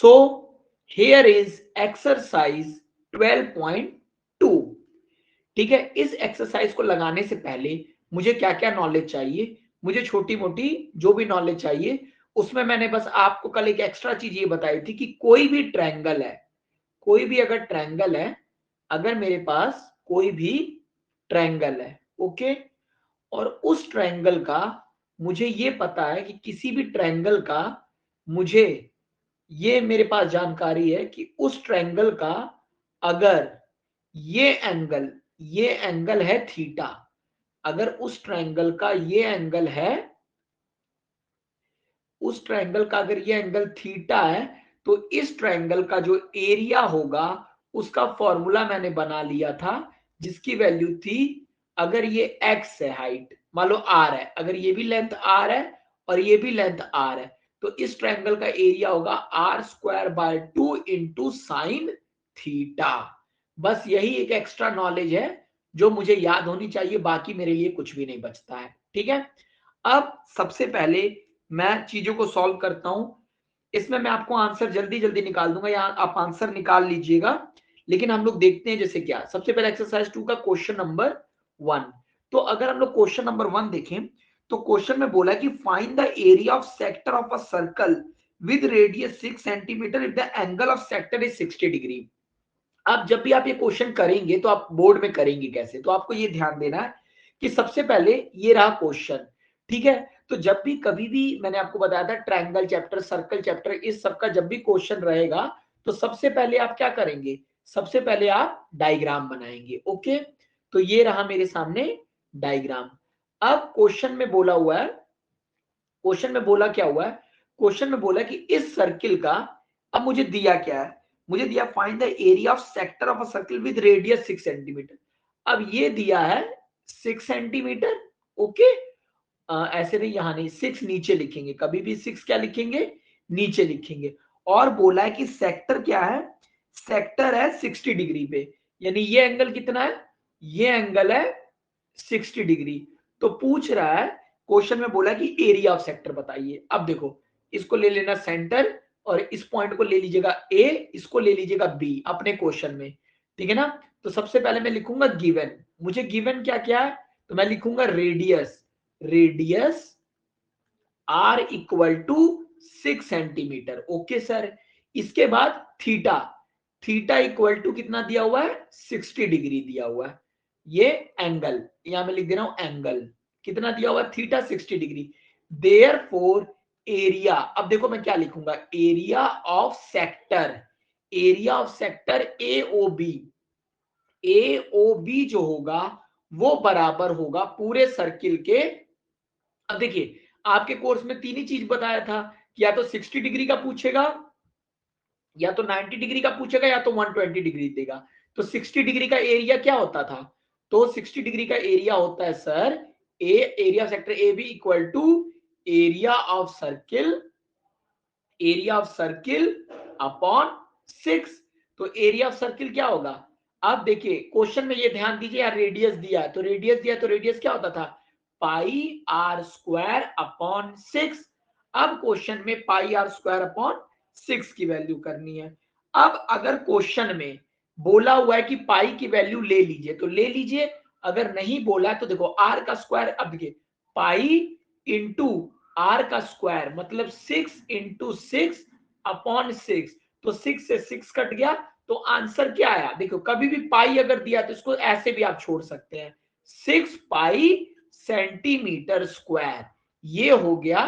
So here is exercise 12.2। ठीक है, इस एक्सरसाइज को लगाने से पहले मुझे क्या क्या नॉलेज चाहिए, मुझे छोटी मोटी जो भी नॉलेज चाहिए, उसमें मैंने बस आपको कल एक एक्स्ट्रा चीज ये बताई थी कि कोई भी ट्रायंगल है, कोई भी अगर ट्रायंगल है, अगर मेरे पास कोई भी ट्रायंगल है, ओके, और उस ट्रायंगल का मुझे ये पता है कि किसी भी ट्रायंगल का मुझे ये मेरे पास जानकारी है कि उस ट्रायंगल का अगर ये एंगल है थीटा, अगर उस ट्रायंगल का ये एंगल है, उस ट्रायंगल का अगर ये एंगल थीटा है, तो इस ट्रायंगल का जो एरिया होगा उसका फॉर्मूला मैंने बना लिया था, जिसकी वैल्यू थी, अगर ये x है हाइट, मान लो r है, अगर ये भी लेंथ r है और ये भी लेंथ r है, तो इस ट्रायंगल का एरिया होगा r²/2 इंटू साइन थीटा। बस यही एक एक्स्ट्रा नॉलेज है जो मुझे याद होनी चाहिए, बाकी मेरे लिए कुछ भी नहीं बचता है। ठीक है, अब सबसे पहले मैं चीजों को सॉल्व करता हूं। इसमें मैं आपको आंसर जल्दी जल्दी निकाल दूंगा, या आप आंसर निकाल लीजिएगा, लेकिन हम लोग देखते हैं जैसे क्या। सबसे पहले एक्सरसाइज 2 का क्वेश्चन नंबर 1। तो अगर हम लोग क्वेश्चन नंबर 1 देखें, तो क्वेश्चन में बोला कि find the area of sector of a circle with radius 6 centimetre if the angle of sector is 60 degree. अब जब भी आप ये क्वेश्चन करेंगे तो आप बोर्ड में करेंगे कैसे, तो आपको ये ध्यान देना है कि सबसे पहले ये रहा क्वेश्चन। ठीक है, तो जब भी कभी भी मैंने आपको बताया था ट्रायंगल चैप्टर, सर्कल चैप्टर, इस सब का जब भी क्वेश्चन रहेगा तो सबसे पहले आप क्या करेंगे, सबसे पहले आप डायग्राम बनाएंगे। ओके, तो ये रहा मेरे सामने डायग्राम। अब क्वेश्चन में बोला हुआ है, क्वेश्चन में बोला क्या हुआ है, क्वेश्चन में बोला कि इस सर्किल का, अब मुझे दिया क्या है, मुझे दिया find the area of sector of a circle with radius 6 centimetre. अब ये दिया है 6 सेंटीमीटर। ओके, ऐसे नहीं, यहां नहीं, 6 नीचे लिखेंगे, कभी भी 6 क्या लिखेंगे, नीचे लिखेंगे। और बोला है कि सेक्टर क्या है, सेक्टर है 60 डिग्री पे, यानी ये एंगल कितना है, ये एंगल है 60 डिग्री। तो पूछ रहा है, क्वेश्चन में बोला कि एरिया ऑफ सेक्टर बताइए। अब देखो, इसको ले लेना सेंटर और इस पॉइंट को ले लीजिएगा ए, इसको ले लीजिएगा बी अपने क्वेश्चन में। ठीक है ना, तो सबसे पहले मैं लिखूंगा गिवन, मुझे गिवन क्या क्या है, तो मैं लिखूंगा radius, radius r equal to 6 centimetre. Okay sir, इसके बाद थीटा, थीटा इक्वल टू कितना दिया हुआ है, 60 डिग्री दिया हुआ है। ये एंगल, यहां मैं लिख दे रहा हूं एंगल कितना दिया हुआ है, थीटा 60 डिग्री। देयरफॉर एरिया, अब देखो मैं क्या लिखूंगा, area of sector, area of sector A O B, A O B जो होगा वो बराबर होगा पूरे सर्किल के। अब देखिए, आपके कोर्स में तीन ही चीज बताया था कि या तो 60 डिग्री का पूछेगा, या तो 90 डिग्री का पूछेगा, या तो 120 डिग्री देगा। तो 60 डिग्री का एरिया क्या होता था, तो 60 डिग्री का एरिया होता है sir, A area sector A B equal to area of circle, area of circle upon 6। तो एरिया ऑफ सर्किल क्या होगा, अब देखिए क्वेश्चन में ये ध्यान दीजिए यार, रेडियस दिया है, तो रेडियस दिया, तो रेडियस क्या होता था, पाई आर स्क्वायर अपॉन 6। अब क्वेश्चन में पाई आर स्क्वायर अपॉन 6 की वैल्यू करनी है। अब अगर क्वेश्चन में बोला हुआ है कि पाई की वैल्यू ले लीजिए तो ले लीजिए, अगर नहीं बोला है तो देखो आर का स्क्वायर, अब देखिए पाई इंटू आर का स्क्वायर मतलब 6 इंटू 6 अपॉन 6, तो 6 से 6 कट गया, तो आंसर क्या आया, देखो कभी भी पाई अगर दिया तो इसको ऐसे भी आप छोड़ सकते हैं, 6 पाई सेंटीमीटर स्क्वायर, ये हो गया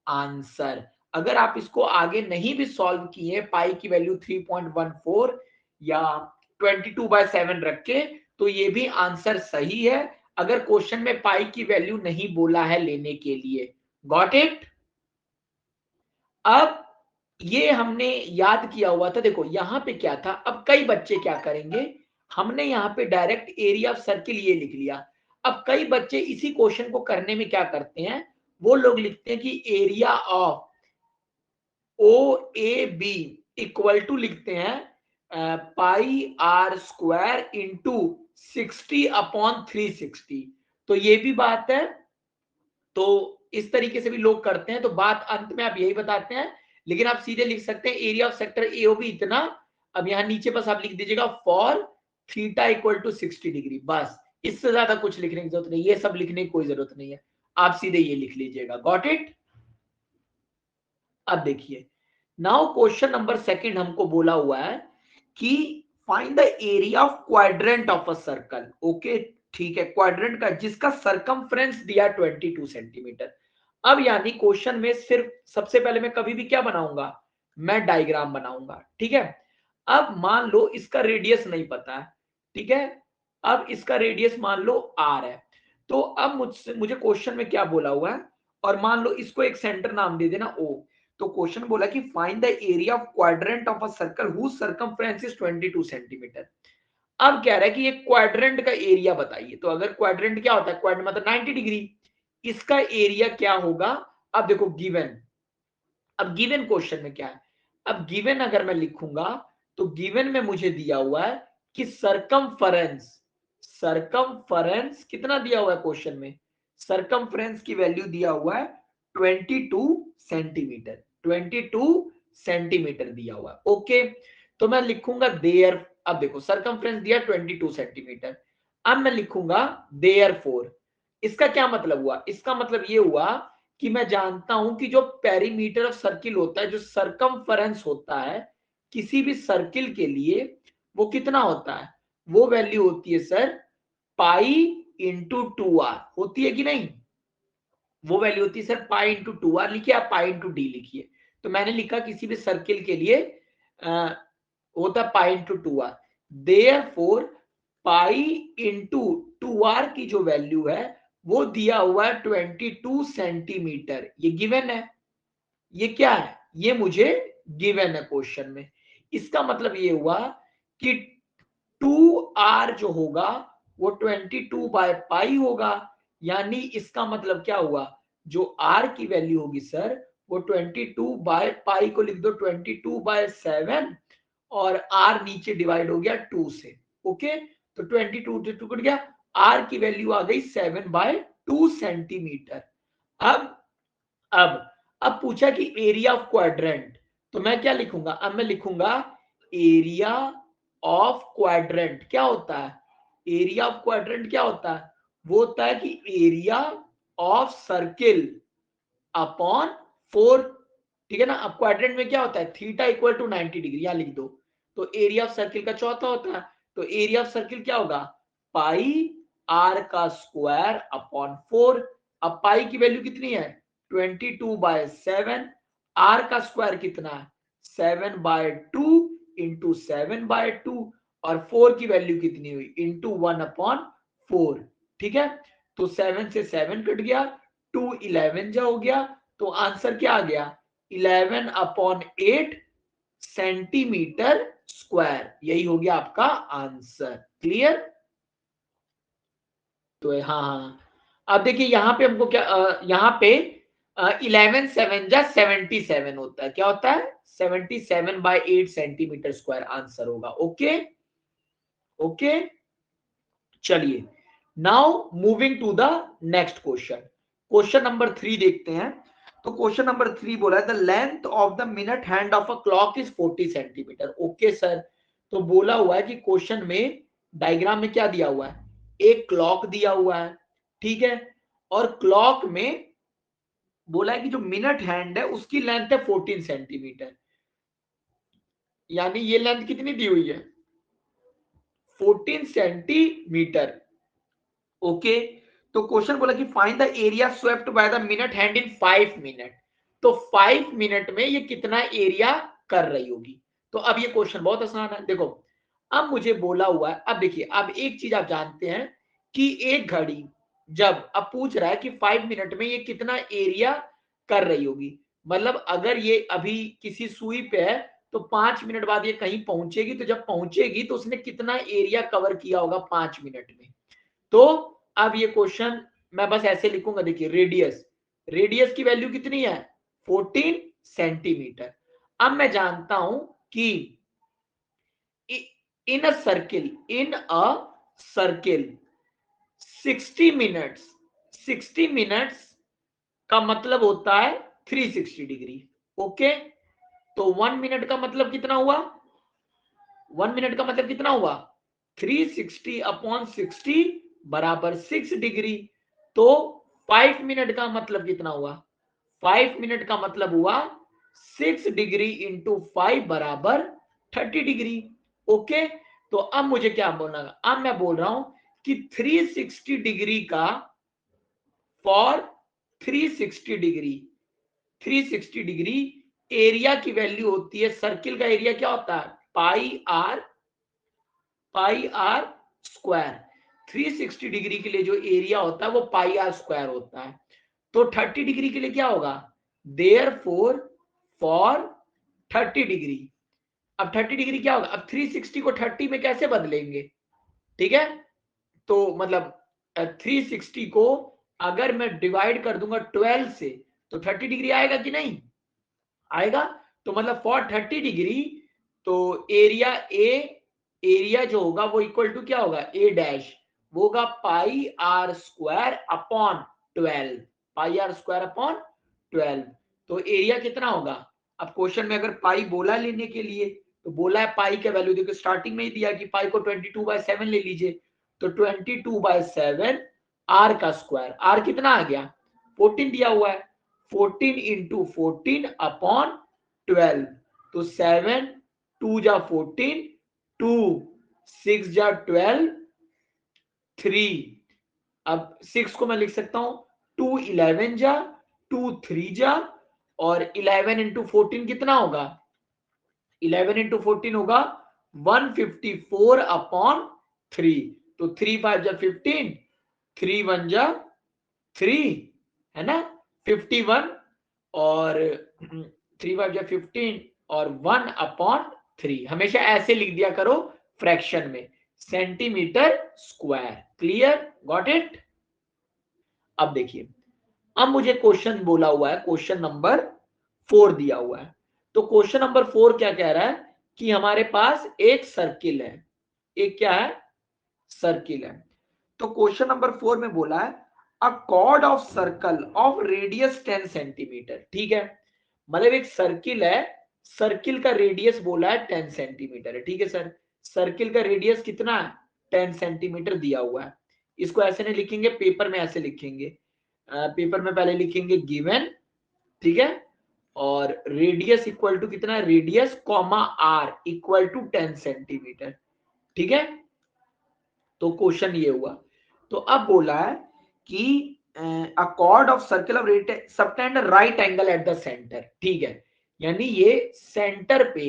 आंसर। अगर आप इसको आगे नहीं भी सॉल्व किए, पाई की वैल्यू 3.14 या 22/7 रख के, तो ये भी आंसर सही है, अगर क्वेश्चन में पाई की वैल्यू नहीं बोला है लेने के लिए। Got it. अब ये हमने याद किया हुआ था, देखो यहां पे क्या था, अब कई बच्चे क्या करेंगे, हमने यहाँ पे डायरेक्ट एरिया ऑफ सर्किल ये लिख लिया। अब कई बच्चे इसी क्वेश्चन को करने में क्या करते हैं, वो लोग लिखते हैं कि area of O A B equal to लिखते हैं pi are square into 60 upon 360। तो ये भी बात है, तो इस तरीके से भी लोग करते हैं। तो बात अंत में आप यही बताते हैं लेकिन आप सीधे लिख सकते हैं एरिया ऑफ सेक्टर एओबी इतना। अब यहां नीचे बस आप लिख दीजिएगा for theta equal to 60 degree, बस इससे ज्यादा कुछ लिखने की जरूरत नहीं, ये सब लिखने की कोई जरूरत नहीं है, आप सीधे ये लिख लीजिएगा। Got it. अब देखिए नाउ क्वेश्चन नंबर सेकंड हमको बोला हुआ है कि find the area of quadrant of a circle. Okay ठीक है, क्वाड्रेंट का जिसका सरकमफ्रेंस दिया 22 सेंटीमीटर। अब यानी क्वेश्चन में सिर्फ सबसे पहले मैं कभी भी क्या बनाऊंगा, मैं डायग्राम बनाऊंगा, ठीक है। अब मान लो इसका रेडियस नहीं पता है, ठीक है, अब इसका रेडियस मान लो r है। तो अब मुझे क्वेश्चन में क्या बोला हुआ है, और मान लो इसको एक सेंटर नाम दे देना o। तो क्वेश्चन बोला कि find the area of quadrant of a circle whose circumference is 22 centimetre. अब कह रहा है कि ये क्वाड्रेंट का एरिया बताइए। तो अगर क्वाड्रेंट क्या होता है, क्वाड्रेंट मतलब 90 डिग्री, इसका एरिया क्या होगा। अब देखो गिवन, अब गिवन क्वेश्चन में क्या है, अब गिवन अगर मैं लिखूंगा तो गिवन में मुझे दिया हुआ है कि सरकमफरेंस, सरकमफरेंस कितना दिया हुआ है क्वेश्चन में, सरकमफ्रेंस की वैल्यू दिया हुआ है 22 सेंटीमीटर, 22 सेंटीमीटर दिया हुआ है। ओके तो मैं लिखूंगा देयर, अब देखो सरकमफ्रेंस दिया 22 सेंटीमीटर, अब मैं लिखूंगा देयरफॉर। इसका क्या मतलब हुआ, इसका मतलब ये हुआ कि मैं जानता हूं कि जो पेरीमीटर ऑफ सर्किल होता है, जो सरकमफरेंस होता है किसी भी सर्किल के लिए, वो कितना होता है, वो वैल्यू होती है सर पाई इंटू 2r, होती है कि नहीं, वो वैल्यू होती है सर पाई इंटू 2r। लिखिए आप पाई इंटू डी लिखिए। तो मैंने लिखा किसी भी सर्किल के लिए होता है pi into 2r। Therefore pi into 2r की जो वैल्यू है वो दिया हुआ है 22 सेंटीमीटर, ये गिवन है, ये क्या है, ये मुझे गिवन है क्वेश्चन में। इसका मतलब ये हुआ कि 2r जो होगा वो 22 बाय पाई होगा, यानी इसका मतलब क्या हुआ, जो r की वैल्यू होगी सर वो 22 बाय पाई को लिख दो 22 बाय 7, और r नीचे डिवाइड हो गया 2 से। ओके तो 22 से 2 कट गया, r की वैल्यू आ गई 7 बाय 2 सेंटीमीटर। अब अब अब पूछा कि एरिया ऑफ क्वाड्रेंट, तो मैं क्या लिखूंगा, अब मैं लिखूंगा एरिया ऑफ क्वाड्रेंट क्या होता है, एरिया ऑफ क्वाड्रेंट क्या होता है, वो होता है कि एरिया ऑफ सर्किल अपॉन 4, ठीक है ना। अब क्वाड्रेंट में क्या होता है, थीटा इक्वल टू 90 डिग्री, यहां लिख दो। तो एरिया ऑफ सर्किल का चौथा होता है, तो एरिया ऑफ सर्किल क्या होगा, पाई आर का स्क्वायर अपॉन 4। अब पाई की वैल्यू कितनी है 22 बाय 7, आर का स्क्वायर कितना है 7 बाय 2 इंटू 7 बाय 2, और 4 की वैल्यू कितनी हुई इंटू 1 अपॉन 4, ठीक है। तो 7 से 7 कट गया, 2 11 जा हो गया, तो आंसर क्या आ गया 11 अपॉन 8 सेंटीमीटर स्क्वायर, यही हो गया आपका आंसर। क्लियर। तो हाँ हाँ, अब देखिए यहाँ पे हमको क्या यहाँ पे 11 7 जा 77 होता है, क्या होता है 77 बाय 8 सेंटीमीटर स्क्वायर आंसर होगा। ओके ओके चलिए now moving to the next question, question number 3 देखते हैं। तो क्वेश्चन नंबर 3 बोला है the length of the minute hand of a clock is 40 centimetre. Okay sir, तो बोला हुआ है कि क्वेश्चन में डायग्राम में क्या दिया हुआ है, एक क्लॉक दिया हुआ है, ठीक है, और क्लॉक में बोला है कि जो मिनट हैंड है उसकी लेंथ है 14 सेंटीमीटर, यानी ये लेंथ कितनी दी हुई है 14 सेंटीमीटर। ओके तो क्वेश्चन बोला कि find the area swept by the minute hand in 5 minute. तो 5 मिनट में ये कितना एरिया कर रही होगी। तो अब ये क्वेश्चन बहुत आसान है, देखो अब मुझे बोला हुआ है, अब देखिए अब एक चीज आप जानते हैं कि एक घड़ी जब अब पूछ रहा है कि 5 मिनट में ये कितना एरिया कर रही होगी, मतलब अगर ये अभी किसी सुई पे है तो 5 मिनट बाद ये कहीं पहुंचेगी, तो जब पहुंचेगी तो उसने कितना एरिया कवर किया होगा 5 मिनट में। तो अब ये क्वेश्चन मैं बस ऐसे लिखूंगा, देखिए रेडियस, रेडियस की वैल्यू कितनी है 14 सेंटीमीटर। अब मैं जानता हूं कि in a circle, in a circle 60 minutes, 60 minutes का मतलब होता है 360 डिग्री। ओके तो 1 मिनट का मतलब कितना हुआ? 1 मिनट का मतलब कितना हुआ? 360 अपॉन 60 बराबर 6 डिग्री। तो 5 मिनट का मतलब कितना हुआ? 5 मिनट का मतलब हुआ 6 डिग्री इंटू 5 बराबर 30 डिग्री। ओके, तो अब मुझे क्या बोलना? अब मैं बोल रहा हूं कि 360 डिग्री का फॉर 360 डिग्री, 360 डिग्री एरिया की वैल्यू होती है, सर्किल का एरिया क्या होता है? पाई आर स्क्वायर। 360 डिग्री के लिए जो एरिया होता है वो पाई आर स्क्वायर होता है। तो 30 डिग्री के लिए क्या होगा? देयरफॉर फॉर 30 डिग्री, अब 30 डिग्री क्या होगा? अब 360 को 30 में कैसे बदलेंगे? ठीक है, तो मतलब 360 को अगर मैं डिवाइड कर दूंगा 12 से तो 30 डिग्री आएगा कि नहीं आएगा? तो मतलब फॉर 30 डिग्री तो एरिया ए, एरिया जो होगा वो इक्वल टू क्या होगा? ए डैश, वो होगा pi are square upon 12, pi are square upon 12। तो एरिया कितना होगा? अब क्वेश्चन में अगर पाई बोला लेने के लिए, तो बोला है पाई का वैल्यू, देखो स्टार्टिंग में ही दिया कि पाई को 22/7 ले लीजिए। तो 22/7 आर का स्क्वायर, आर कितना आ गया? 14 दिया हुआ है, 14 इंटू 14 अपॉन 12। तो 7 2 जा 14, 2 6 जा 12, 3। अब 6 को मैं लिख सकता हूं 2 11 जा, 2 3 जा, और 11 इंटू 14 कितना होगा? 11 इंटू 14 होगा 154 अपॉन 3। तो 3 5 जा 15, 3 1 जा 3, है ना, 51, और 3 5 जा 15 और 1 अपॉन 3। हमेशा ऐसे लिख दिया करो फ्रैक्शन में, centimetre square. Clear? Got it? अब देखिए, अब मुझे क्वेश्चन बोला हुआ है, क्वेश्चन नंबर 4 दिया हुआ है। तो क्वेश्चन नंबर 4 क्या कह रहा है कि हमारे पास एक सर्किल है, एक क्या है? सर्किल है। तो क्वेश्चन नंबर 4 में बोला है a chord of circle of radius 10 centimetre. ठीक है, मतलब एक सर्किल है, सर्किल का रेडियस बोला है 10 सेंटीमीटर है। ठीक है सर, सर्किल का रेडियस कितना है? 10 सेंटीमीटर दिया हुआ है। इसको ऐसे नहीं लिखेंगे, पेपर में ऐसे लिखेंगे। पेपर में पहले लिखेंगे गिवन, ठीक है, और रेडियस इक्वल टू कितना है? Radius comma r equal to 10 centimetre. ठीक है, तो क्वेश्चन ये हुआ। तो अब बोला है कि a chord of circle of subtend right angle at the centre. ठीक है, यानी ये सेंटर पे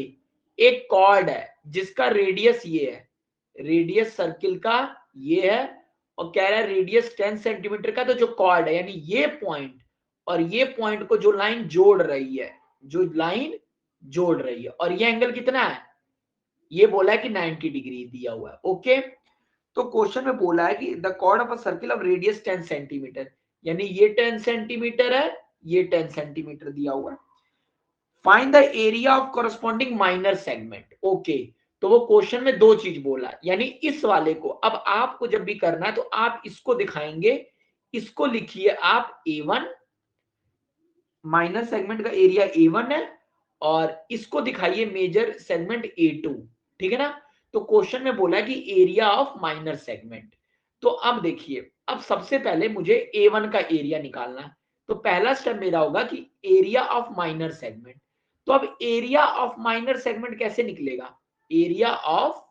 एक कॉर्ड है जिसका रेडियस ये है, रेडियस सर्किल का ये है, और कह रहा है रेडियस 10 सेंटीमीटर का। तो जो कॉर्ड है यानी ये पॉइंट और ये पॉइंट को जो लाइन जोड़ रही है, जो लाइन जोड़ रही है, और ये एंगल कितना है? ये बोला है कि 90 डिग्री दिया हुआ है। ओके, तो क्वेश्चन में बोला है कि the chord of a circle of radius 10 centimetre, यानी ये 10 सेंटीमीटर है, ये 10 सेंटीमीटर दिया हुआ है। Find the area of corresponding minor segment. Okay, तो वो क्वेश्चन में दो चीज बोला, यानी इस वाले को अब आपको जब भी करना है तो आप इसको दिखाएंगे, इसको लिखिए आप A1, माइनर सेगमेंट का एरिया A1 है, और इसको दिखाइए मेजर सेगमेंट A2। ठीक है ना, तो क्वेश्चन में बोला है कि एरिया ऑफ माइनर सेगमेंट। तो अब देखिए, अब सबसे पहले मुझे A1 का एरिया निकालना है। तो पहला स्टेप मेरा होगा कि एरिया ऑफ माइनर सेगमेंट। तो अब एरिया ऑफ माइनर सेगमेंट कैसे निकलेगा? Area of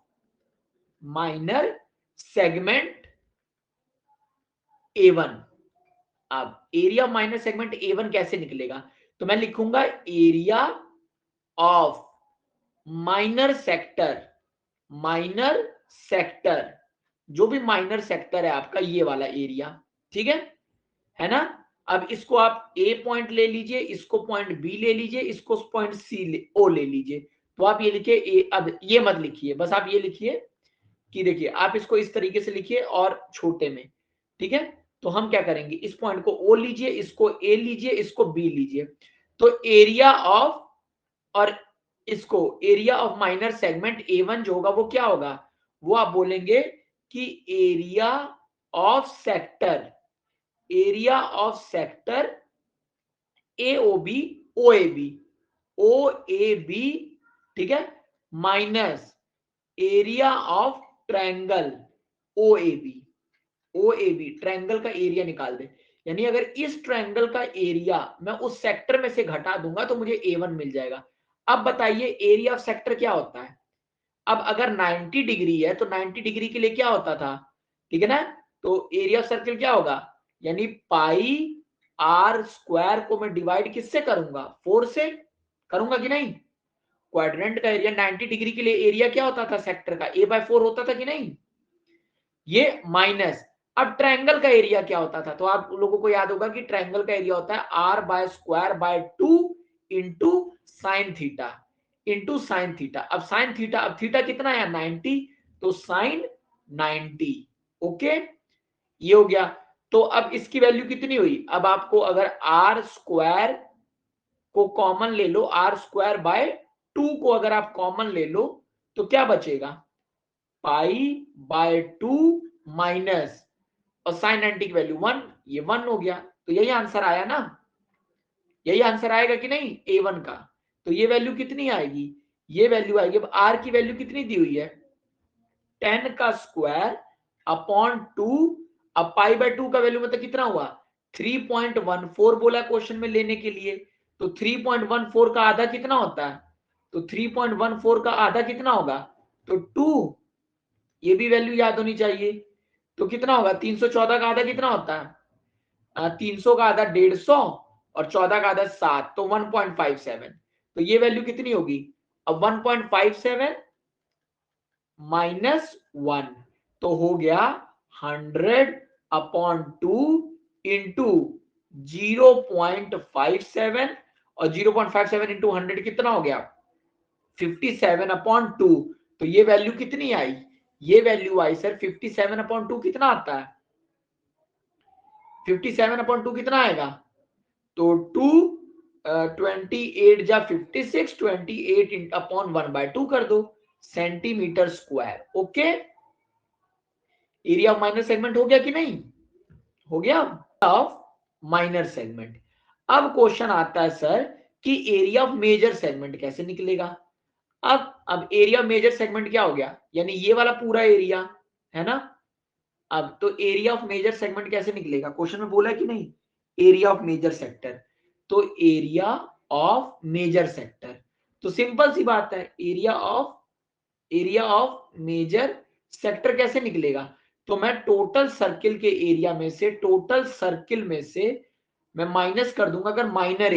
minor segment A1। अब एरिया माइनर सेगमेंट A1 कैसे निकलेगा? तो मैं लिखूंगा area of minor sector, minor sector, जो भी माइनर सेक्टर है आपका, ये वाला एरिया। ठीक है ना। अब इसको आप ए पॉइंट ले लीजिए, इसको पॉइंट बी ले लीजिए, इसको पॉइंट सी ओ ले लीजिए। तो आप ये लिखिए, अब ये मत लिखिए, बस आप ये लिखिए कि देखिए आप इसको इस तरीके से लिखिए और छोटे में। ठीक है, तो हम क्या करेंगे, इस पॉइंट को ओ लीजिए, इसको ए लीजिए, इसको बी लीजिए। तो एरिया ऑफ, और इसको area of minor segment A1 जो होगा वो क्या होगा? वो आप बोलेंगे कि area of sector, area of sector AOB OAB। O A B, ठीक है, minus area of triangle O A B. O A B triangle का एरिया निकाल दे, यानी अगर इस ट्रायंगल का एरिया मैं उस सेक्टर में से घटा दूंगा तो मुझे A1 मिल जाएगा। अब बताइए एरिया ऑफ सेक्टर क्या होता है। अब अगर 90 डिग्री है तो 90 डिग्री के लिए क्या होता था, ठीक है ना, तो एरिया ऑफ सर्किल क्या होगा, यानी पाई आर स्क्वायर को मैं डिवाइड किससे करूंगा, 4 से करूंगा कि नहीं। क्वाड्रेंट का एरिया 90 डिग्री के लिए एरिया क्या होता था सेक्टर का, A/4 होता था कि नहीं, ये माइनस। अब ट्रायंगल का एरिया क्या होता था, तो आप लोगों को याद होगा कि ट्रायंगल का एरिया होता है r by square by 2 into sine theta, into sine theta. अब साइन थीटा, अब थीटा कितना है 90, तो साइन 90। ओके, ये हो गया। तो अब इसकी वैल्यू कितनी हुई, अब आपको अगर आर स्क्वायर को कॉमन ले लो, आर स्क्वायर बाय 2 को अगर आप कॉमन ले लो तो क्या बचेगा, पाई बाय 2 माइनस, और साइन 90 की वैल्यू 1, ये 1 हो गया। तो यही आंसर आया ना, यही आंसर आएगा कि नहीं A1 का। तो ये वैल्यू कितनी आएगी, ये वैल्यू आएगी, अब आर की वैल्यू कितनी दी हुई है 10 का स्क्वायर अपॉन 2। अब पाई बाय 2 का वैल्यू मतलब कितना हुआ 3.14 बोला क्वेश्चन में लेने के लिए। तो 3.14 का आधा कितना होता है, तो 3.14 का आधा कितना होगा, तो 2, ये भी वैल्यू याद होनी चाहिए। तो कितना होगा 314 का आधा कितना होता है, 300 का आधा 150 और 14 का आधा 7, तो 1.57। तो ये वैल्यू कितनी होगी, अब 1.57 माइनस 1, तो हो गया 100/2 इंटू 0.57, और 0.57 इंटू 100 कितना हो गया 57/2। तो ये वैल्यू कितनी आई, ये वैल्यू आई सर 57/2 कितना आता है, 57/2 कितना आएगा, तो 2 28 जा 56, 28/1/2 कर दो centimetre square. Okay, area of minor segment हो गया कि नहीं, हो गया ऑफ माइनर सेगमेंट। अब क्वेश्चन आता है सर कि एरिया ऑफ मेजर सेगमेंट कैसे निकलेगा। अब एरिया ऑफ मेजर सेगमेंट क्या हो गया, यानी ये वाला पूरा एरिया है ना। अब तो एरिया ऑफ मेजर सेगमेंट कैसे निकलेगा, क्वेश्चन में बोला कि नहीं, एरिया ऑफ मेजर सेक्टर। तो एरिया ऑफ मेजर सेक्टर, तो सिंपल सी बात है, एरिया ऑफ मेजर सेक्टर कैसे निकलेगा, तो मैं टोटल सर्किल के एरिया में से, टोटल सर्किल में से मैं माइनस कर दूंगा अगर माइनर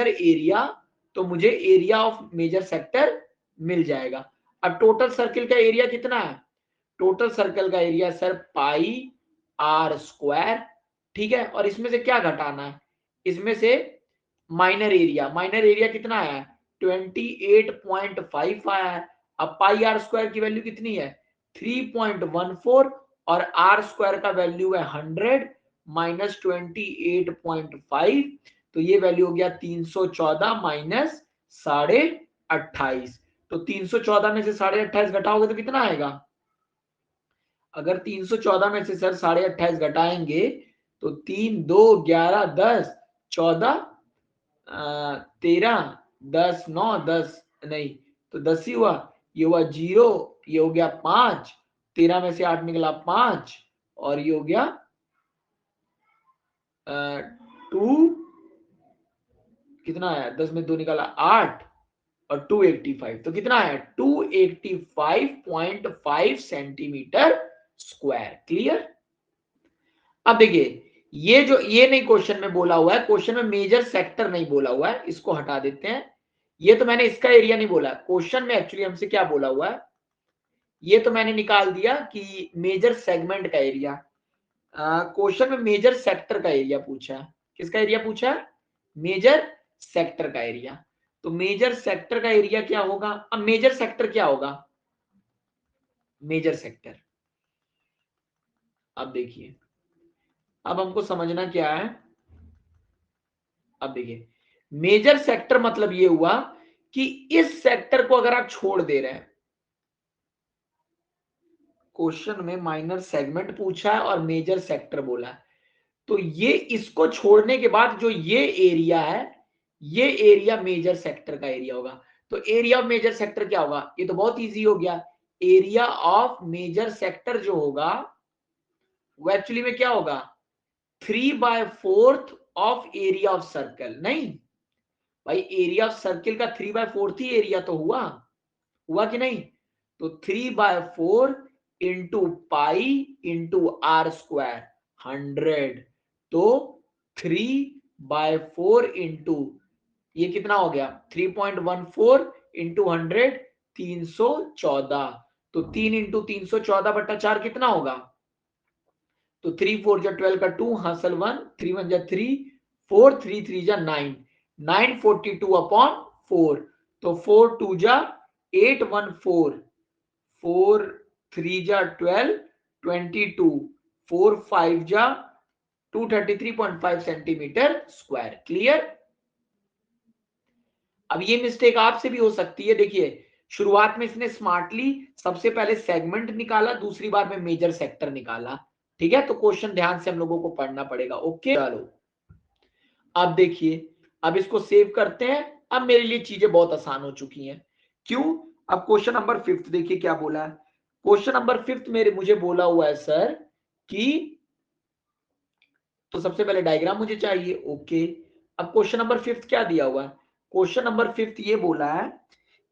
एरिया, तो मुझे एरिया ऑफ मेजर सेक्टर मिल जाएगा। अब टोटल सर्किल का एरिया कितना है, टोटल सर्कल का area sir pi are square, ठीक है, और इसमें से क्या घटाना है, इसमें से माइनर एरिया कितना आया 28.5 आया है। अब पाई आर स्क्वायर की वैल्यू कितनी है 3.14, और आर स्क्वायर का वैल्यू है 100 माइनस 28.5, तो ये वैल्यू हो गया 314 माइनस 28.5। तो 314 में से 28.5 घटाओगे तो कितना आएगा, अगर 314 में से सर 28.5 घटाएंगे तो 3 2 11 10 14 13 10 9 10 नहीं, तो 10 ही हुआ, ये हुआ 0, ये हो गया 5, 13 में से 8 निकला 5, और ये हो गया 2, कितना आया 10 में 2 निकाला 8, और 285, तो कितना आया 285.5 सेंटीमीटर स्क्वायर। क्लियर। अब देखिए ये नहीं क्वेश्चन में बोला हुआ है, क्वेश्चन में मेजर सेक्टर नहीं बोला हुआ है, इसको हटा देते हैं। ये तो मैंने इसका एरिया नहीं बोला, क्वेश्चन में एक्चुअली हमसे क्या बोला हुआ है, ये तो मैंने निकाल दिया कि मेजर सेगमेंट का एरिया। क्वेश्चन में मेजर सेक्टर का एरिया पूछा है, किसका एरिया पूछा है, मेजर सेक्टर का एरिया। तो मेजर सेक्टर का एरिया क्या होगा, अब मेजर सेक्टर क्या होगा, मेजर सेक्टर, अब देखिए, अब हमको समझना क्या है। अब देखिए मेजर सेक्टर मतलब ये हुआ कि इस सेक्टर को अगर आप छोड़ दे रहे हैं, क्वेश्चन में माइनर सेगमेंट पूछा है और मेजर सेक्टर बोला है, तो ये इसको छोड़ने के बाद जो ये एरिया है, ये एरिया मेजर सेक्टर का एरिया होगा। तो एरिया ऑफ मेजर सेक्टर क्या होगा? ये तो बहुत इजी हो गया। एरिया ऑफ मेजर सेक्टर जो होगा वो एक्चुअली में क्या होगा? 3/4 ऑफ एरिया ऑफ सर्कल। नहीं भाई, एरिया ऑफ सर्किल का 3/4 ही एरिया तो हुआ कि नहीं? तो 3/4 into pi into r square 100। तो 3/4 इंटू ये कितना हो गया? 3.14 इंटू 100 314। तो 3 इंटू 314/4 कितना होगा? तो 3 4 जा 12 का 2 हासिल 1 3 1 जा 3 4 3 3 जा 9 942/4। तो 4 2 जा 814 4 3 जा 12 22 4 5 जा 233.5 सेंटीमीटर स्क्वायर। क्लियर? अब ये मिस्टेक आपसे भी हो सकती है। देखिए, शुरुआत में इसने स्मार्टली सबसे पहले सेगमेंट निकाला, दूसरी बार में मेजर सेक्टर निकाला। ठीक है, तो क्वेश्चन ध्यान से हम लोगों को पढ़ना पड़ेगा। ओके, चलो अब देखिए, अब इसको सेव करते हैं। अब मेरे लिए चीजें बहुत आसान हो चुकी हैं। क्यों? अब क्वेश्चन नंबर 5 देखिए क्या बोला है। क्वेश्चन नंबर 5 मेरे मुझे बोला हुआ है सर कि, तो सबसे पहले डायग्राम मुझे चाहिए। ओके, अब क्वेश्चन नंबर 5 क्या दिया हुआ है? क्वेश्चन नंबर 5 ये बोला है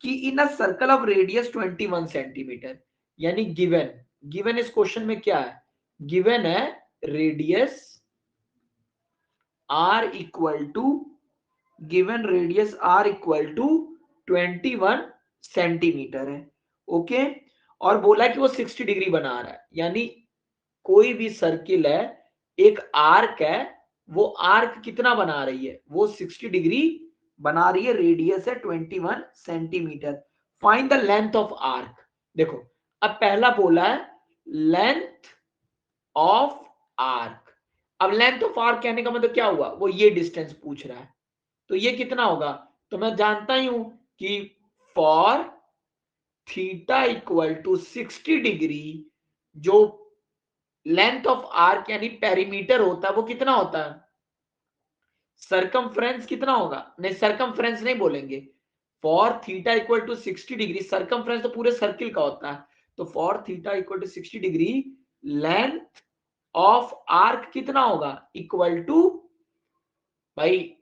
कि in a circle of radius 21 centimetre, यानी गिवन इस क्वेश्चन में क्या है? गिवन है radius are equal to, given radius are equal to 21 centimetre है। ओके, और बोला कि वो 60 डिग्री बना रहा है, यानी कोई भी सर्किल है, एक आर्क है, वो आर्क कितना बना रही है? वो 60 डिग्री बना रही है, रेडियस है 21 centimetre. Find the length of arc. देखो, अब पहला बोला है लेंथ ऑफ आर्क। अब लेंथ ऑफ आर्क कहने का मतलब क्या हुआ? वो ये डिस्टेंस पूछ रहा है, तो ये कितना होगा? तो मैं जानता ही हूं कि for theta equal to 60 degree, जो लेंथ ऑफ आर्क यानी पेरीमीटर होता है वो कितना होता है? सरकमफ्रेंस कितना होगा? नहीं, सरकमफ्रेंस नहीं बोलेंगे। For theta equal to 60 degree, circumference तो पूरे सर्किल का होता है। तो for theta equal to 60 degree, length of arc कितना होगा? इक्वल टू, भाई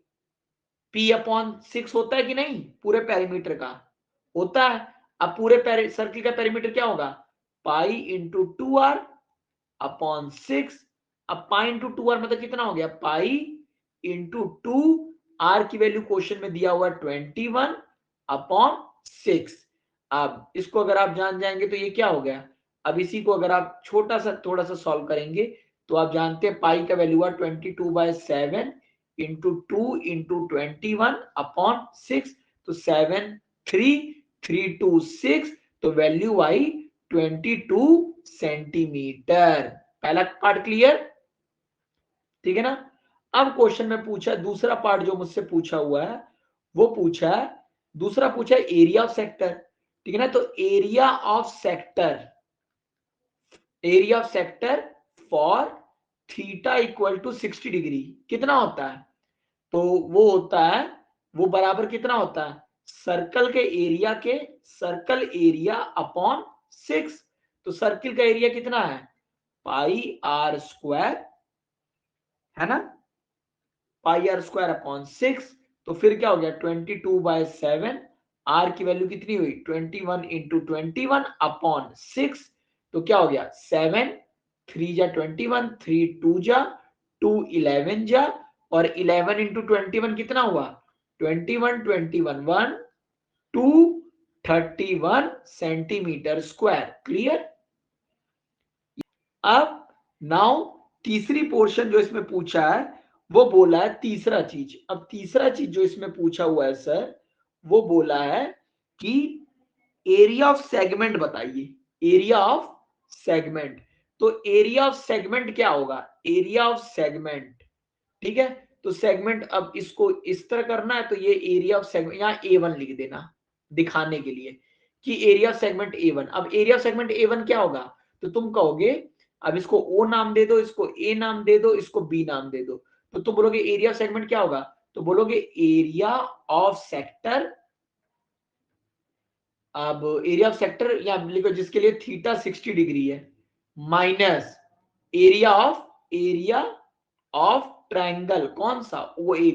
P/6 होता है कि नहीं? पूरे पेरीमीटर का होता है। अब पूरे सर्किल का पेरीमीटर क्या होगा? Pi into 2r upon 6। अब पाई इंटू 2r मतलब कितना हो गया? पाई इंटू 2, आर की वैल्यू क्वेश्चन में दिया हुआ 21/6। अब इसको अगर आप जान जाएंगे तो ये क्या हो गया? अब इसी को अगर आप छोटा सा थोड़ा सा सॉल्व करेंगे तो आप जानते हैं पाई का वैल्यू हुआ 22/7 इंटू 2 इंटू 21/6। तो 7 3 3 2 6, तो वैल्यू आई 22 सेंटीमीटर। पहला पार्ट क्लियर? ठीक है ना? अब क्वेश्चन में पूछा दूसरा पार्ट जो मुझसे पूछा हुआ है, वो पूछा है, दूसरा पूछा है एरिया ऑफ सेक्टर। ठीक है ना? तो area of sector, area of sector for theta equal to 60 degree कितना होता है? तो वो होता है, वो बराबर कितना होता है? सर्कल के एरिया के, सर्कल एरिया अपॉन 6। तो सर्किल का एरिया कितना है? पाई आर स्क्वायर, है ना? पाई आर स्क्वायर अपॉन 6। तो फिर क्या हो गया? 22/7। आर की वैल्यू कितनी हुई? 21 इंटू 21/6। तो क्या हो गया? 7 3 जा 21 3 2 जा 2 11 जा, और 11 इंटू 21 कितना हुआ? 21 21 1 231 सेंटीमीटर स्क्वायर। क्लियर? अब नाउ तीसरी पोर्शन जो इसमें पूछा है, वो बोला है तीसरा चीज। अब तीसरा चीज जो इसमें पूछा हुआ है सर, वो बोला है कि एरिया ऑफ सेगमेंट बताइए। एरिया ऑफ सेगमेंट, तो एरिया ऑफ सेगमेंट क्या होगा? एरिया ऑफ सेगमेंट, ठीक है? तो सेगमेंट, अब इसको इस तरह करना है, तो ये एरिया ऑफ सेगमेंट यहां A1 लिख देना दिखाने के लिए कि एरिया ऑफ सेगमेंट A1। अब एरिया ऑफ सेगमेंट A1 क्या होगा? तो तुम कहोगे, अब इसको O नाम दे दो, इसको A नाम दे दो, इसको B नाम दे दो। तो तुम बोलोगे एरिया ऑफ सेगमेंट क्या होगा? तो बोलोगे एरिया ऑफ सेक्टर, अब एरिया ऑफ सेक्टर या लिखो जिसके लिए थीटा 60 डिग्री है, माइनस एरिया ऑफ ट्रायंगल, कौन सा, ओ ए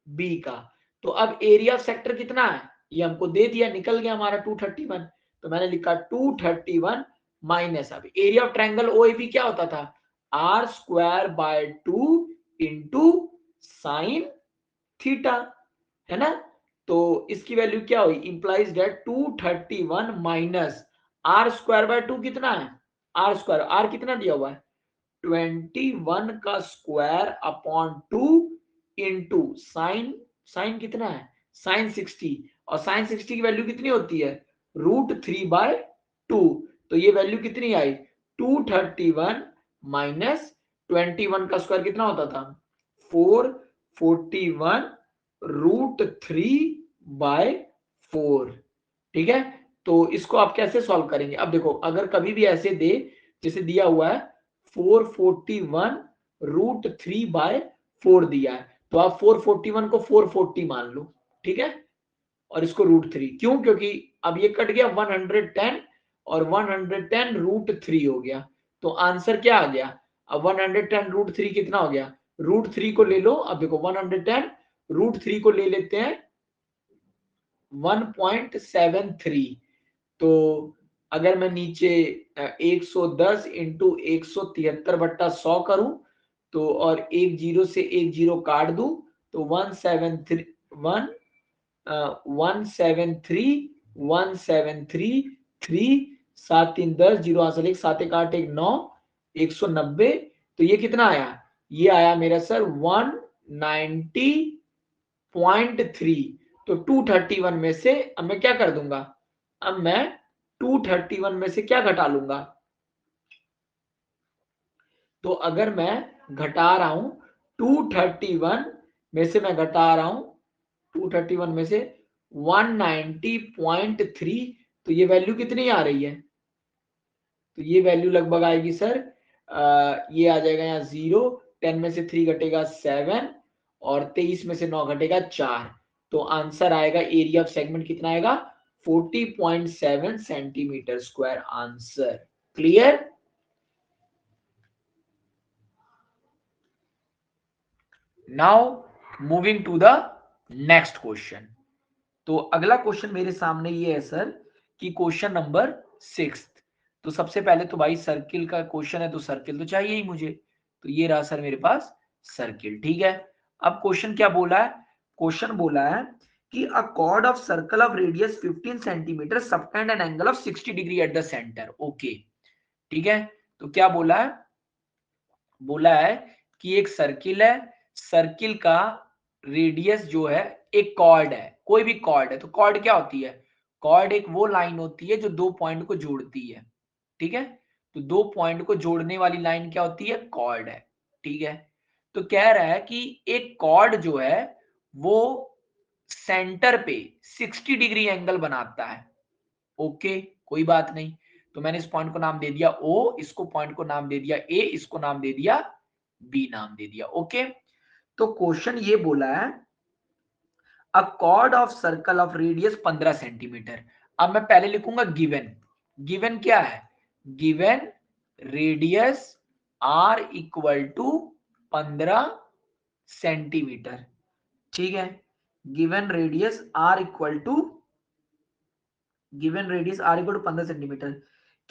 बी का। तो अब एरिया ऑफ सेक्टर कितना है, ये हमको दे दिया, निकल गया हमारा 231, तो मैंने लिखा 231 माइनस, अब area of triangle O A B क्या होता था, r square by 2 into sine theta, है ना। तो इसकी वैल्यू क्या हुई, implies that 231 minus are square by 2 कितना है, आर स्क्वायर, आर कितना दिया हुआ है 21 का square upon 2 into sine, sine कितना है साइन 60, और साइन 60 की वैल्यू कितनी होती है √3/2, तो ये वैल्यू कितनी आई 231 माइनस 21 का स्क्वायर कितना होता था 441 √3/4, ठीक है। तो इसको आप कैसे सॉल्व करेंगे, अब देखो अगर कभी भी ऐसे दे, जैसे दिया हुआ है 441 √3/4 दिया है, तो आप 441 को 440 मान लो, ठीक है, और इसको √3, क्यों, क्योंकि अब ये कट गया 110 और 110 √3 हो गया, तो आंसर क्या आ गया, अब 110 √3 कितना हो गया, √3 को ले लो, अब देखो 110 √3 को ले लेते हैं 1.73, तो अगर मैं नीचे 110 इंटू 173/100 करूं, तो और एक जीरो से एक जीरो काट दूं, तो 173 7 3 10 जीरो हासिल 1 7 1 8 1 9 190, तो ये कितना आया, ये आया मेरा सर 190.3, तो 231 में से अब मैं क्या कर दूंगा, अब मैं 231 में से क्या घटा लूंगा, तो अगर मैं घटा रहा हूं 231 में से मैं घटा रहा हूं 231 में से 190.3, तो ये वैल्यू कितनी आ रही है, तो ये वैल्यू लगभग आएगी सर ये आ जाएगा यहाँ 0, 10 में से 3 घटेगा 7 और 23 में से 9 घटेगा 4, तो आंसर आएगा एरिया ऑफ सेगमेंट कितना आएगा 40.7 centimetre square, answer clear. Now moving to the next question, तो अगला क्वेश्चन मेरे सामने ये है सर कि क्वेश्चन नंबर 6, तो सबसे पहले तो भाई सर्किल का क्वेश्चन है, तो सर्किल तो चाहिए ही मुझे, तो ये रहा सर मेरे पास सर्किल, ठीक है। अब क्वेश्चन क्या बोला है, क्वेश्चन बोला है कि a chord of circle of radius 15 centimetre subtend an angle of 60 degree at the centre, okay, ठीक है। तो क्या बोला है, बोला है कि एक सर्किल है, सर्किल का रेडियस जो है, एक कॉर्ड है, कोई भी कॉर्ड है, तो कॉर्ड क्या होती है, कॉर्ड एक वो लाइन होती है जो दो पॉइंट को जोड़ती है, ठीक है, तो दो पॉइंट को जोड़ने वाली लाइन क्या होती है, कॉर्ड है, ठीक है। तो कह रहा है कि एक कॉर्ड जो है वो सेंटर पे 60 डिग्री एंगल बनाता है, ओके, कोई बात नहीं, तो मैंने इस पॉइंट को नाम दे दिया ओ, इसको पॉइंट को नाम दे दिया ए, इसको नाम दे दिया बी, नाम दे दिया, ओके। तो क्वेश्चन ये बोला है a chord of circle of radius 15 centimetre, अब मैं पहले लिखूंगा गिवन, गिवन क्या है, given radius are equal to 15 centimetre, ठीक है, given radius are equal to 15 centimetre,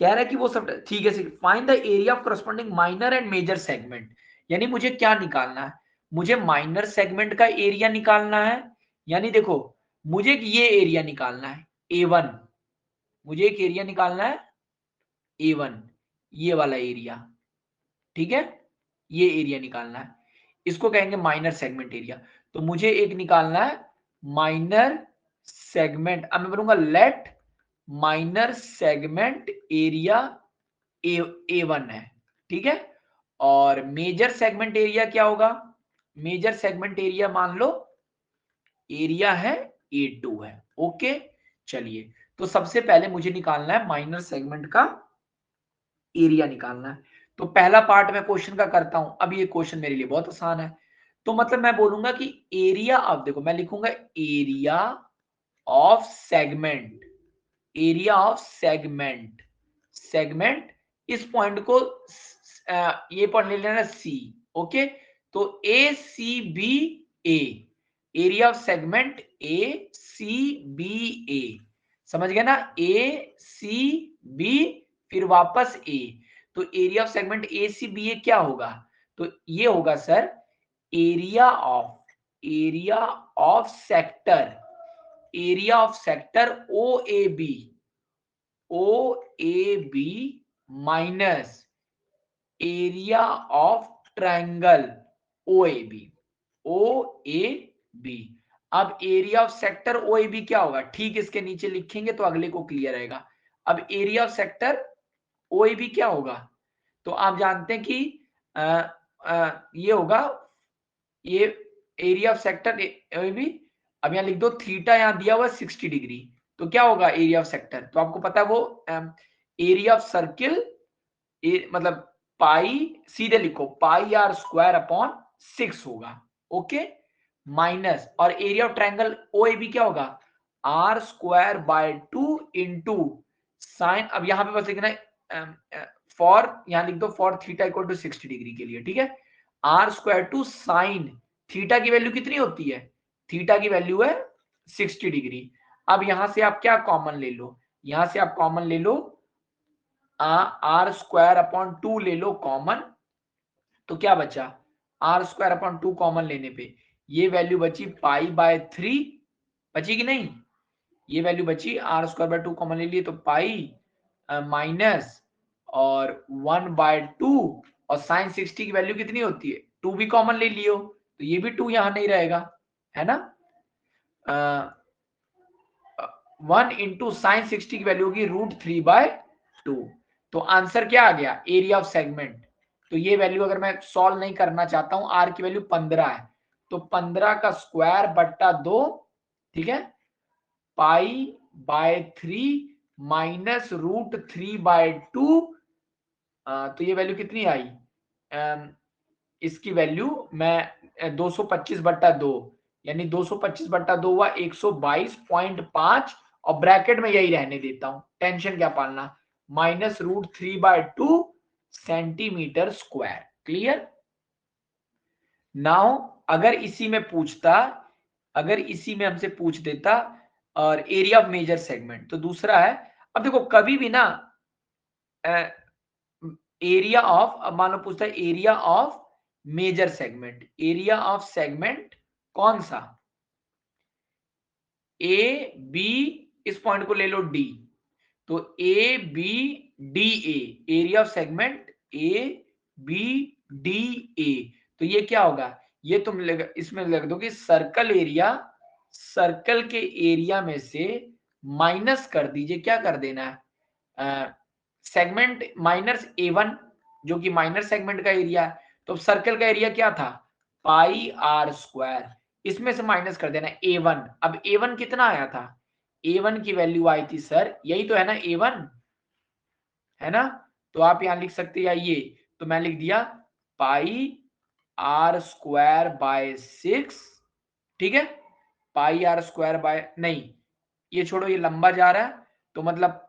कह रहा है कि वो सब ठीक है, find the area of corresponding minor and major segment, यानी मुझे क्या निकालना है, मुझे माइनर सेगमेंट का एरिया निकालना है, यानी देखो मुझे ये एरिया निकालना है A1, मुझे एक एरिया निकालना है A1, ये वाला एरिया, ठीक है, ये एरिया निकालना है, इसको कहेंगे माइनर सेगमेंट एरिया, तो मुझे एक निकालना है माइनर सेगमेंट, अब मैं बोलूंगा late minor segment area A1 है, ठीक है, और मेजर सेगमेंट एरिया क्या होगा, मेजर सेगमेंट एरिया मान लो एरिया है A2 है, ओके। चलिए, तो सबसे पहले मुझे निकालना है माइनर सेगमेंट का एरिया निकालना है, तो पहला पार्ट मैं क्वेश्चन का करता हूं, अब ये क्वेश्चन मेरे लिए बहुत आसान है, तो मतलब मैं बोलूंगा कि एरिया ऑफ, देखो मैं लिखूंगा area of segment, area of segment, segment इस पॉइंट को ये पॉइंट ले लेना सी, ओके। तो A C B A, area of segment A C B A, समझ गए ना, ए सी बी फिर वापस ए। तो area of segment A C B A क्या होगा, तो ये होगा sir area of sector, area of sector O A B minus area of triangle O A B. अब area of sector O A B क्या होगा, ठीक इसके नीचे लिखेंगे तो अगले को क्लियर रहेगा। अब area of sector O A B क्या होगा, तो आप जानते हैं कि ये होगा, ये area of sector O A B, अब यहां लिख दो थीटा, यहां दिया हुआ 60 डिग्री, तो क्या होगा एरिया ऑफ सेक्टर, तो आपको पता है वो एरिया ऑफ सर्किल, मतलब पाई, सीधे लिखो पाई आर स्क्वायर अपॉन 6 होगा, ओके, माइनस, और area of triangle O A B क्या होगा r square by 2 into sine, अब यहां पे बस लिखना फॉर, यहां लिख दो for theta equal to 60 degree के लिए, ठीक है, r square two sine, theta की वैल्यू कितनी होती है, थीटा की वैल्यू है 60 डिग्री। अब यहां से आप क्या कॉमन ले लो, यहां से आप कॉमन ले लो आर स्क्वायर अपॉन 2 ले लो कॉमन, तो क्या बचा आर स्क्वायर अपॉन 2 कॉमन लेने पे ये वैल्यू बची पाई बाय 3, बची कि नहीं, ये वैल्यू बची, आर स्क्वायर बाय 2 कॉमन ले लिए तो पाई माइनस और 1/2, और साइन 60 की वैल्यू कितनी होती है 2 भी कॉमन ले लियो, तो ये भी 2 यहां नहीं रहेगा, है ना, 1 इंटू साइन 60 की वैल्यू होगी √3/2। तो आंसर क्या आ गया एरिया ऑफ सेगमेंट, तो ये वैल्यू अगर मैं सॉल्व नहीं करना चाहता हूं, आर की वैल्यू 15 है, तो 15 का स्क्वायर बट्टा 2, ठीक है, पाई बाय 3 माइनस √3/2, तो ये वैल्यू कितनी आई, इसकी वैल्यू मैं 225/2, यानी 225/2 हुआ 122.5, और ब्रैकेट में यही रहने देता हूं, टेंशन क्या पालना, minus √3/2 centimetre square, clear. Now अगर इसी में पूछता, अगर इसी में हमसे पूछ देता और एरिया ऑफ मेजर सेगमेंट, तो दूसरा है, अब देखो कभी भी ना एरिया ऑफ, अब मान लो पूछता है area of major segment, area of segment कौन सा, ए बी, इस पॉइंट को ले लो डी, तो A B D A, area of segment A B D A, तो ये क्या होगा, ये तुम इसमें लिख दो कि सर्कल एरिया, सर्कल के एरिया में से माइनस कर दीजिए, क्या कर देना है सेगमेंट माइनस A1, जो कि माइनर सेगमेंट का एरिया है, तो सर्कल का एरिया क्या था पाई आर स्क्वायर, इसमें से माइनस कर देना A1, अब A1 कितना आया था, A1 की वैल्यू आई थी सर, यही तो है ना A1, है ना, तो आप यहां लिख सकते हैं ये, तो मैं लिख दिया पाई आर स्क्वायर बाय 6, ठीक है, पाई आर स्क्वायर बाय, नहीं ये छोड़ो ये लंबा जा रहा है, तो मतलब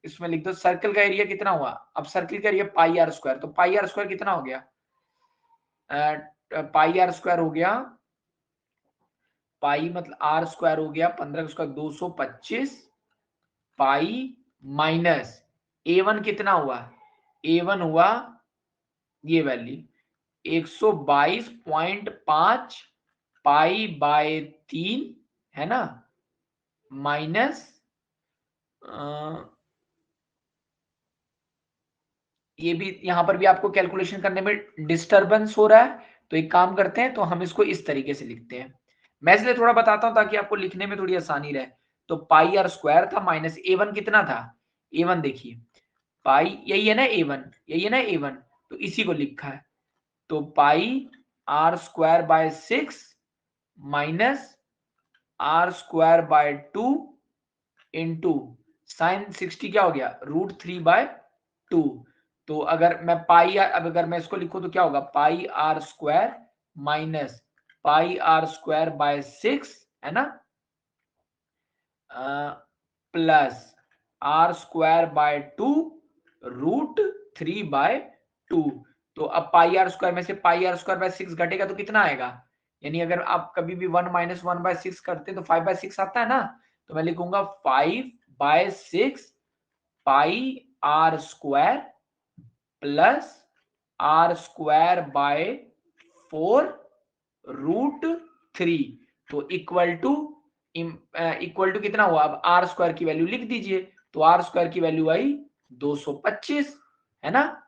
इसमें लिख दो सर्कल का एरिया कितना हुआ, अब सर्कल का एरिया पाई आर स्क्वायर, तो पाई आर स्क्वायर कितना हो गया, पाई आर स्क्वायर हो गया, पाई मतलब आर स्क्वायर हो गया 15 स्क्वायर 225 पाई माइनस A1 कितना हुआ, A1 हुआ ये वैल्यू 122.5 पाई बाय 3, है ना, माइनस ये भी, यहां पर भी आपको कैलकुलेशन करने में डिस्टरबेंस हो रहा है, तो एक काम करते हैं, तो हम इसको इस तरीके से लिखते हैं, मैं इसलिए थोड़ा बताता हूं ताकि आपको लिखने में थोड़ी आसानी रहे, तो पाई आर स्क्वायर था माइनस A1 कितना था, A1 देखिए पाई, यही है ना A1, यही है ना A1, तो इसी को लिखा है, तो pi are square by 6 minus are square by 2 into sine 60 क्या हो गया √3/2, तो अगर मैं पाई, अब अगर मैं इसको लिखूं तो क्या होगा pi are square minus pi are square by 6 है ना, plus are square by 2 root 3 by 2। तो अब पाई आर स्क्वायर में से पाई आर स्क्वायर बाय 6 घटेगा तो कितना आएगा, यानी अगर आप कभी भी 1 माइनस 1 बाय 6 करते हैं तो 5 बाय 6 आता है ना, तो मैं लिखूंगा 5 by 6 pi are square plus are square by 4 root 3। तो इक्वल टू कितना हुआ, अब आर स्क्वायर की वैल्यू लिख दीजिए, तो आर स्क्वायर की वैल्यू आई 225 है ना,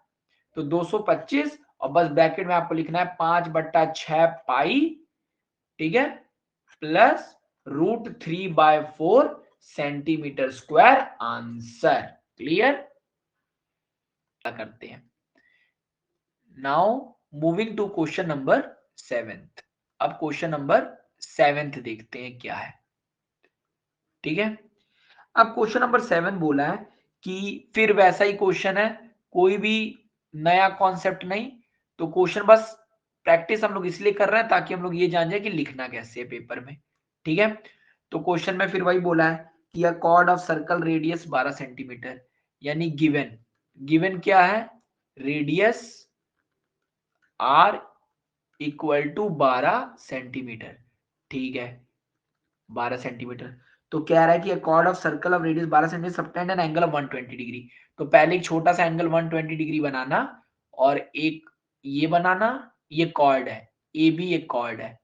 तो 225 और बस ब्रैकेट में आपको लिखना है 5/6 पाई, ठीक है, plus root 3 by 4 centimetre square answer. Clear, क्या करते हैं now, moving to question number 7। अब क्वेश्चन नंबर 7 देखते हैं क्या है, ठीक है। अब क्वेश्चन नंबर 7 बोला है कि फिर वैसा ही क्वेश्चन है, कोई भी नया कॉन्सेप्ट नहीं, तो क्वेश्चन बस प्रैक्टिस हम लोग इसलिए कर रहे हैं ताकि हम लोग ये जान जाए कि लिखना कैसे है पेपर में, ठीक है। तो क्वेश्चन में फिर वही बोला है कि a chord of circle radius 12 centimetre, यानी गिवन गिवन क्या है, radius are equal to 12 centimetre, ठीक है, 12 सेंटीमीटर। तो कह रहा है कि chord of circle of radius 12 centimetre subtend an angle of 120 degree. तो पहले एक छोटा सा एंगल 120 डिग्री बनाना और एक ये बनाना, ये कॉर्ड है, ए बी एक कॉर्ड है,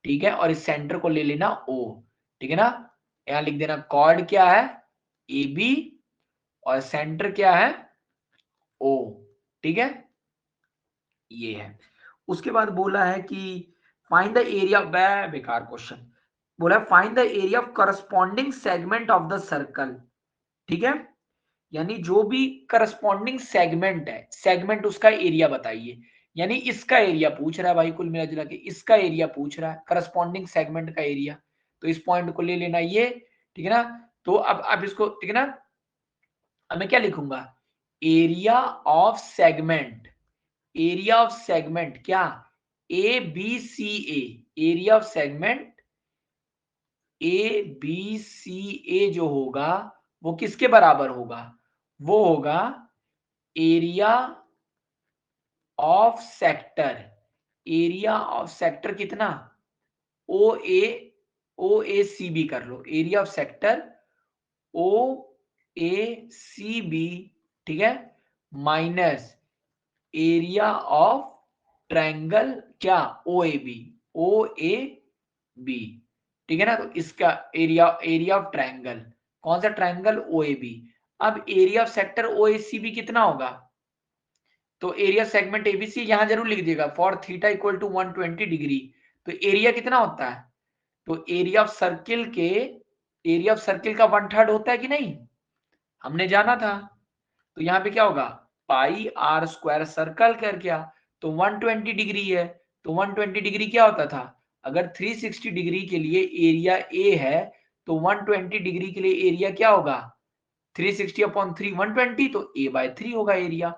ठीक है, और इस सेंटर को ले लेना ओ, ठीक है ना, यहां लिख देना कॉर्ड क्या है, ए बी, और सेंटर क्या है, ओ, ठीक है, ये है। उसके बाद बोला है कि फाइंड द एरिया, बेकार क्वेश्चन, बोला find the area of corresponding segment of the circle, ठीक है, यानी जो भी करस्पॉन्डिंग सेगमेंट है, सेगमेंट उसका एरिया बताइए, यानी इसका एरिया पूछ रहा है भाई, कुल मिला जुला के इसका एरिया पूछ रहा है, करस्पॉन्डिंग सेगमेंट का एरिया, तो इस पॉइंट को ले लेना ये, ठीक है ना। तो अब इसको, ठीक है ना, अब मैं क्या लिखूंगा, area of segment, area of segment क्या, A B C A, area of segment A B C A जो होगा वो किसके बराबर होगा, वो होगा area of sector, area of sector कितना, ओ ए सी बी कर लो, area of sector O A C B, ठीक है, माइनस एरिया ऑफ ट्रायंगल क्या, ओ A B, O A B, ठीक है ना, तो इसका एरिया, एरिया ऑफ ट्रायंगल, कौन सा ट्रायंगल, ओ ए बी। अब area of sector O A C B कितना होगा, तो एरिया सेगमेंट एबीसी यहां जरूर लिख दिएगा, for theta equal to 120 degree, तो एरिया कितना होता है, तो एरिया ऑफ सर्किल के, एरिया ऑफ सर्किल का 1/3 होता है कि नहीं, हमने जाना था, तो यहाँ पे क्या होगा, पाई आर स्क्वायर सर्कल कर क्या, तो 120 डिग्री है, तो 120 डिग्री क्या होता था, अगर 360 डिग्री के लिए एरिया ए है तो 120 डिग्री के लिए एरिया क्या होगा, 360 अपॉन 3 120, तो ए बाय 3 होगा एरिया।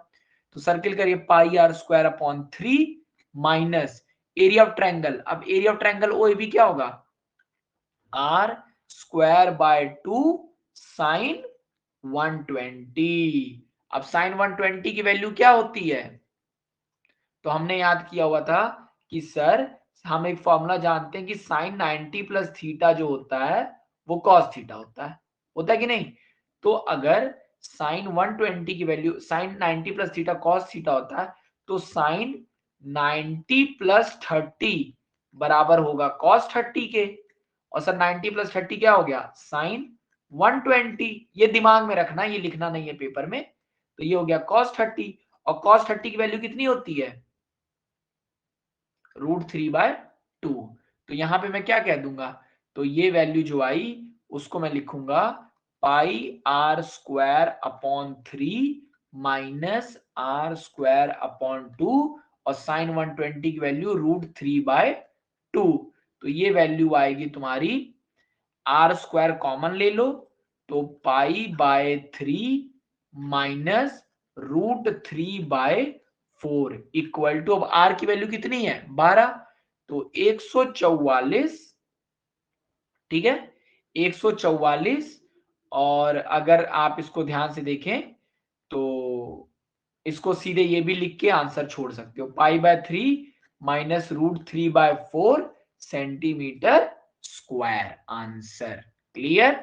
तो सर्किल करिए pi are square upon 3 minus area of triangle, अब area of triangle O A B क्या होगा, आर स्क्वायर बाय 2 साइन 120। अब साइन 120 की वैल्यू क्या होती है, तो हमने याद किया हुआ था कि सर हम एक फॉर्मूला जानते हैं कि साइन 90 प्लस थीटा जो होता है वो कॉस थीटा होता है कि नहीं, तो अगर साइन 120 की value sine 90 plus theta cos theta होता है, तो साइन 90 प्लस 30 बराबर होगा कॉस 30 के, और सर 90 प्लस 30 क्या हो गया, साइन 120, ये दिमाग में रखना, ये लिखना नहीं है पेपर में, तो ये हो गया cos 30, और cos 30 की वैल्यू कितनी होती है, √3/2। तो यहां पे मैं क्या कह दूंगा, तो ये वैल्यू जो आई उसको मैं लिखूंगा pi are square upon 3 minus are square upon 2, और साइन 120 की वैल्यू √3/2, तो ये वैल्यू आएगी तुम्हारी, आर स्क्वायर कॉमन ले लो, तो pi by 3 minus √3/4 equal to, अब आर की वैल्यू कितनी है 12, तो 144, ठीक है, 144। और अगर आप इसको ध्यान से देखें तो इसको सीधे ये भी लिख के आंसर छोड़ सकते हो, π/3 minus √3/4 centimetre square, answer clear.